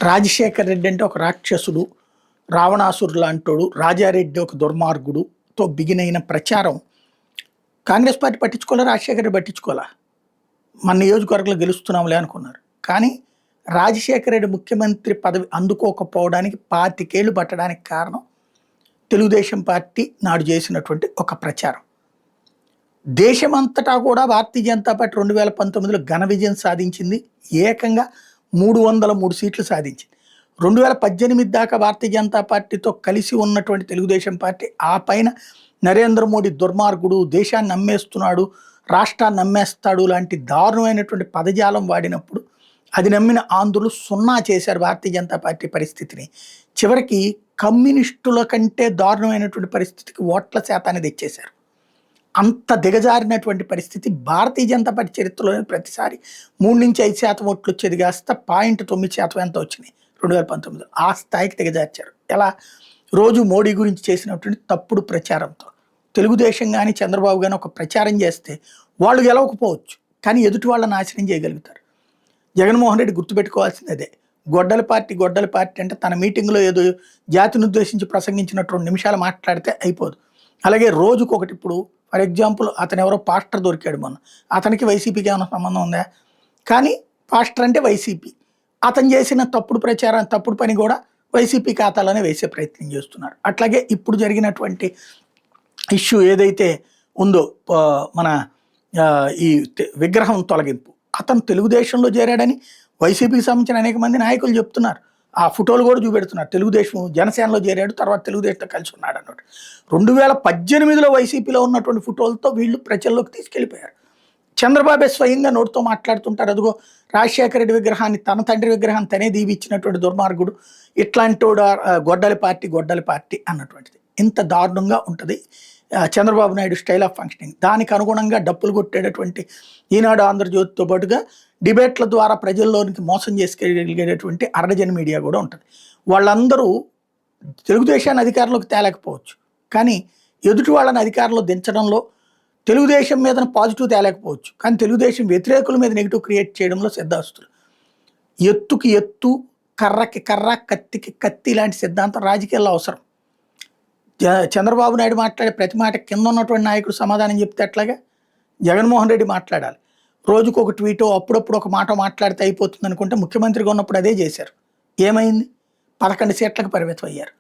రాజశేఖర్ రెడ్డి అంటే ఒక రాక్షసుడు, రావణాసురుడు లాంటోడు, రాజారెడ్డి ఒక దుర్మార్గుడుతో బిగినైన ప్రచారం కాంగ్రెస్ పార్టీ పట్టించుకోలే, రాజశేఖర్ రెడ్డి పట్టించుకోలే. మన నియోజకవర్గంలో గెలుస్తున్నాంలే అనుకున్నారు. కానీ రాజశేఖర రెడ్డి ముఖ్యమంత్రి పదవి అందుకోకపోవడానికి 25 ఏళ్ళు పట్టడానికి కారణం తెలుగుదేశం పార్టీ నాడు చేసినటువంటి ఒక ప్రచారం. దేశమంతటా కూడా భారతీయ జనతా పార్టీ 2019లో ఘన విజయం సాధించింది. ఏకంగా 303 సీట్లు సాధించింది. 2018 దాకా భారతీయ జనతా పార్టీతో కలిసి ఉన్నటువంటి తెలుగుదేశం పార్టీ ఆ పైన నరేంద్ర మోడీ దుర్మార్గుడు, దేశాన్ని నమ్మేస్తున్నాడు, రాష్ట్రాన్ని నమ్మేస్తాడు లాంటి దారుణమైనటువంటి పదజాలం వాడినప్పుడు అది నమ్మిన ఆంధ్రులు సున్నా చేశారు భారతీయ జనతా పార్టీ పరిస్థితిని. చివరికి కమ్యూనిస్టుల కంటే దారుణమైనటువంటి పరిస్థితికి ఓట్ల శాతాన్ని తెచ్చేశారు. అంత దిగజారినటువంటి పరిస్థితి భారతీయ జనతా పార్టీ చరిత్రలోనే ప్రతిసారి 3-5% ఓట్లు వచ్చేది కాస్త 0.9% ఎంత వచ్చినాయి 2019. ఆ స్థాయికి దిగజార్చారు. ఎలా? రోజు మోడీ గురించి చేసినటువంటి తప్పుడు ప్రచారంతో. తెలుగుదేశం కానీ చంద్రబాబు కానీ ఒక ప్రచారం చేస్తే వాళ్ళు గెలవకపోవచ్చు, కానీ ఎదుటి వాళ్ళని నాశనం చేయగలుగుతారు. జగన్మోహన్ రెడ్డి గుర్తుపెట్టుకోవాల్సింది అదే. గొడ్డల పార్టీ అంటే తన మీటింగ్లో ఏదో జాతిని ఉద్దేశించి ప్రసంగించినట్టు 2 నిమిషాలు మాట్లాడితే అయిపోదు. అలాగే రోజుకొకటి. ఇప్పుడు ఫర్ ఎగ్జాంపుల్ అతను ఎవరో పాస్టర్ దొరికాడు మొన్న, అతనికి వైసీపీకి ఏమైనా సంబంధం ఉందా? కానీ పాస్టర్ అంటే వైసీపీ. అతను చేసిన తప్పుడు ప్రచారం, తప్పుడు పని కూడా వైసీపీ ఖాతాలోనే వేసే ప్రయత్నం చేస్తున్నారు. అట్లాగే ఇప్పుడు జరిగినటువంటి ఇష్యూ ఏదైతే ఉందో, మన ఈ విగ్రహం తొలగింపు, అతను తెలుగుదేశంలో చేరాడని వైసీపీకి సంబంధించిన అనేక మంది నాయకులు చెప్తున్నారు. ఆ ఫోటోలు కూడా చూపెడుతున్నారు. తెలుగుదేశం జనసేనలో చేరాడు, తర్వాత తెలుగుదేశంతో కలిసి ఉన్నాడు అన్నట్టు. 2018లో వైసీపీలో ఉన్నటువంటి ఫోటోలతో వీళ్ళు ప్రజల్లోకి తీసుకెళ్ళిపోయారు. చంద్రబాబే స్వయంగా నోటితో మాట్లాడుతుంటారు. అదిగో రాజశేఖర రెడ్డి విగ్రహాన్ని, తన తండ్రి విగ్రహాన్ని తనే దీవిచ్చినటువంటి దుర్మార్గుడు, ఇట్లాంటి గొడ్డలి పార్టీ అన్నటువంటిది. ఇంత దారుణంగా ఉంటుంది Chandrababu Naidu style of functioning. దానికి అనుగుణంగా డప్పులు కొట్టేటటువంటి ఈనాడు, ఆంధ్రజ్యోతితో పాటుగా డిబేట్ల ద్వారా ప్రజల్లోనికి మోసం చేసుకెళ్ళగలిగేటటువంటి అర్ధజన మీడియా కూడా ఉంటుంది. వాళ్ళందరూ తెలుగుదేశాన్ని అధికారంలోకి తేలేకపోవచ్చు, కానీ ఎదుటి వాళ్ళని అధికారంలో దించడంలో తెలుగుదేశం మీద పాజిటివ్ తేలేకపోవచ్చు, కానీ తెలుగుదేశం వ్యతిరేకుల మీద నెగిటివ్ క్రియేట్ చేయడంలో సిద్ధాస్తులు. ఎత్తుకి ఎత్తు, కర్రకి కర్ర, కత్తికి కత్తి లాంటి సిద్ధాంతం రాజకీయాల్లో అవసరం. చంద్రబాబు నాయుడు మాట్లాడే ప్రతి మాట కింద ఉన్నటువంటి నాయకుడు సమాధానం చెప్తే ఎట్లాగా? జగన్మోహన్ రెడ్డి మాట్లాడాలి. రోజుకు ఒక ట్వీటో, అప్పుడప్పుడు ఒక మాట మాట్లాడితే అయిపోతుంది అనుకుంటే ముఖ్యమంత్రిగా ఉన్నప్పుడు అదే చేశారు. ఏమైంది? 11 సీట్లకు పరిమితం అయ్యారు.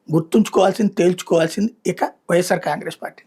గుర్తుంచుకోవాల్సింది, తేల్చుకోవాల్సింది ఇక వైఎస్ఆర్ కాంగ్రెస్ పార్టీ.